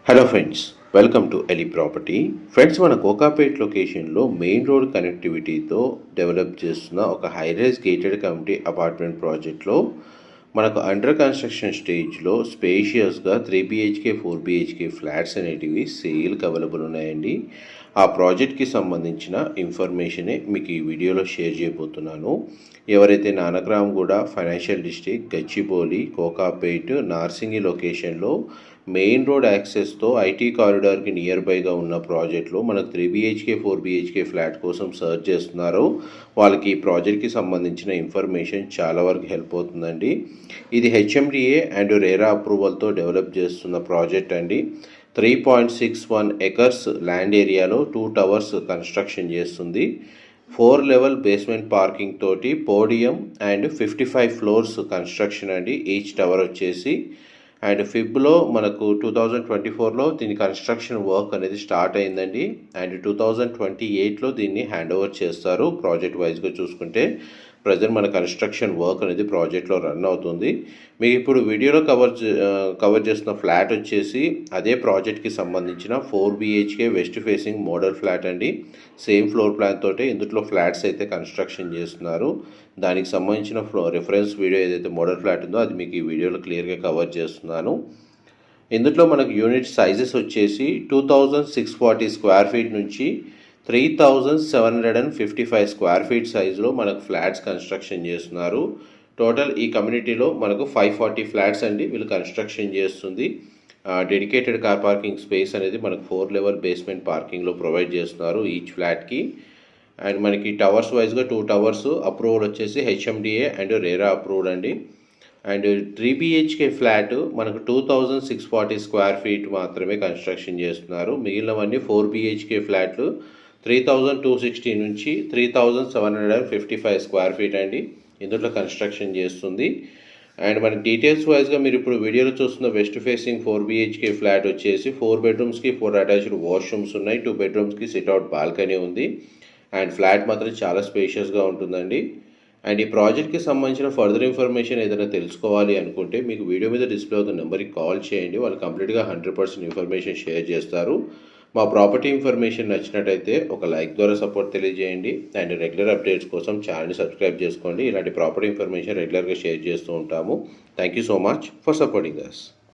Hello friends, welcome to Eli property. Friends, మన కోకాపేట్ లొకేషన్లో main road కనెక్టివిటీతో develop చేస్తున్న ఒక హైరైజ్ గేటెడ్ కమ్యూనిటీ అపార్ట్మెంట్ ప్రాజెక్ట్లో మనకు అండర్ కన్స్ట్రక్షన్ స్టేజ్లో స్పేషియస్గా 3 BHK 4 BHK ఫ్లాట్స్ అనేటివి సేల్కి అవైలబుల్ ఉన్నాయండి. ఆ ప్రాజెక్ట్కి సంబంధించిన ఇన్ఫర్మేషనే మీకు ఈ వీడియోలో షేర్ చేయబోతున్నాను. ఎవరైతే నానక్రామ్గూడ, ఫైనాన్షియల్ డిస్ట్రిక్ట్, గచ్చిబౌలి, కోకాపేట్, నార్సింగి లొకేషన్లో మెయిన్ రోడ్ యాక్సెస్తో ఐటీ కారిడార్కి నియర్ బైగా ఉన్న ప్రాజెక్ట్లో మనకు 3 BHK 4 BHK ఫ్లాట్ కోసం సర్చ్ చేస్తున్నారో వాళ్ళకి ఈ ప్రాజెక్ట్కి సంబంధించిన ఇన్ఫర్మేషన్ చాలా వరకు హెల్ప్ అవుతుందండి. ఇది HMDA అండ్ రేరా అప్రూవల్తో డెవలప్ చేస్తున్న ప్రాజెక్ట్ అండి. 3.61 ఎకర్స్ ల్యాండ్ ఏరియాలో 2 టవర్స్ కన్స్ట్రక్షన్ చేస్తుంది. 4 లెవెల్ బేస్మెంట్ పార్కింగ్ తోటి పోడియం అండ్ 55 ఫ్లోర్స్ కన్స్ట్రక్షన్ అండి. ఈచ్ టవర్ వచ్చేసి అండ్ ఫిబ్లో మనకు 2024లో దీని కన్స్ట్రక్షన్ వర్క్ అనేది స్టార్ట్ అయిందండి. అండ్ 2028లో దీన్ని హ్యాండ్ ఓవర్ చేస్తారు. ప్రాజెక్ట్ వైజ్గా చూసుకుంటే ప్రజెంట్ మన కన్స్ట్రక్షన్ వర్క్ అనేది ప్రాజెక్ట్లో రన్ అవుతుంది. మీకు ఇప్పుడు వీడియోలో కవర్ చేస్తున్న ఫ్లాట్ వచ్చేసి అదే ప్రాజెక్ట్కి సంబంధించిన 4 BHK west facing model flat అండి. సేమ్ ఫ్లోర్ ప్లాన్ తోటి ఇందులో ఫ్లాట్స్ అయితే కన్స్ట్రక్షన్ చేస్తున్నారు. దానికి సంబంధించిన రిఫరెన్స్ వీడియో ఏదైతే మోడల్ ఫ్లాట్ ఉందో అది మీకు ఈ వీడియోలో క్లియర్గా కవర్ చేస్తున్నాను. ఇందులో మనకు యూనిట్ సైజెస్ వచ్చేసి 2640 స్క్వేర్ ఫీట్ నుంచి 3755 స్క్వేర్ ఫీట్ సైజులో మనకు ఫ్లాట్స్ కన్స్ట్రక్షన్ చేస్తున్నారు. టోటల్ ఈ కమ్యూనిటీలో మనకు 540 ఫ్లాట్స్ అండి వీళ్ళు కన్స్ట్రక్షన్ చేస్తుంది. డెడికేటెడ్ కార్ పార్కింగ్ స్పేస్ అనేది మనకు 4 లెవెల్ బేస్మెంట్ పార్కింగ్లో ప్రొవైడ్ చేస్తున్నారు ఈచ్ ఫ్లాట్కి. అండ్ మనకి టవర్స్ వైజ్గా 2 టవర్స్ అప్రూవల్ వచ్చేసి HMDA అండ్ రేరా అప్రూవ్డ్ అండి. అండ్ 3 BHK ఫ్లాట్ మనకు 2640 స్క్వేర్ ఫీట్ మాత్రమే కన్స్ట్రక్షన్ చేస్తున్నారు. మిగిలినవన్నీ 4 BHK ఫ్లాట్లు 3260 నుంచి 3755 స్క్వేర్ ఫీట్ అండి ఇందులో కన్స్ట్రక్షన్ చేస్తుంది. అండ్ మన డీటెయిల్స్ వైజ్గా మీరు ఇప్పుడు వీడియోలో చూస్తున్న వెస్ట్ ఫేసింగ్ 4 BHK ఫ్లాట్ వచ్చేసి 4 బెడ్రూమ్స్కి 4 అటాచ్డ్ వాష్రూమ్స్ ఉన్నాయి. 2 బెడ్రూమ్స్కి సిట్అవుట్ బాల్కనీ ఉంది. అండ్ ఫ్లాట్ మాత్రం చాలా స్పేషియస్గా ఉంటుందండి. అండ్ ఈ ప్రాజెక్ట్కి సంబంధించిన ఫర్దర్ ఇన్ఫర్మేషన్ ఏదైనా తెలుసుకోవాలి అనుకుంటే మీకు వీడియో మీద డిస్ప్లే అవుతున్న నెంబర్కి కాల్ చేయండి. వాళ్ళు కంప్లీట్గా 100% ఇన్ఫర్మేషన్ షేర్ చేస్తారు. మా ప్రాపర్టీ ఇన్ఫర్మేషన్ నచ్చినట్టయితే ఒక లైక్ ద్వారా సపోర్ట్ తెలియజేయండి. అండ్ రెగ్యులర్ అప్డేట్స్ కోసం ఛానల్ని సబ్స్క్రైబ్ చేసుకోండి. ఇలాంటి ప్రాపర్టీ ఇన్ఫర్మేషన్ రెగ్యులర్గా షేర్ చేస్తూ ఉంటాము. Thank you so much for supporting us.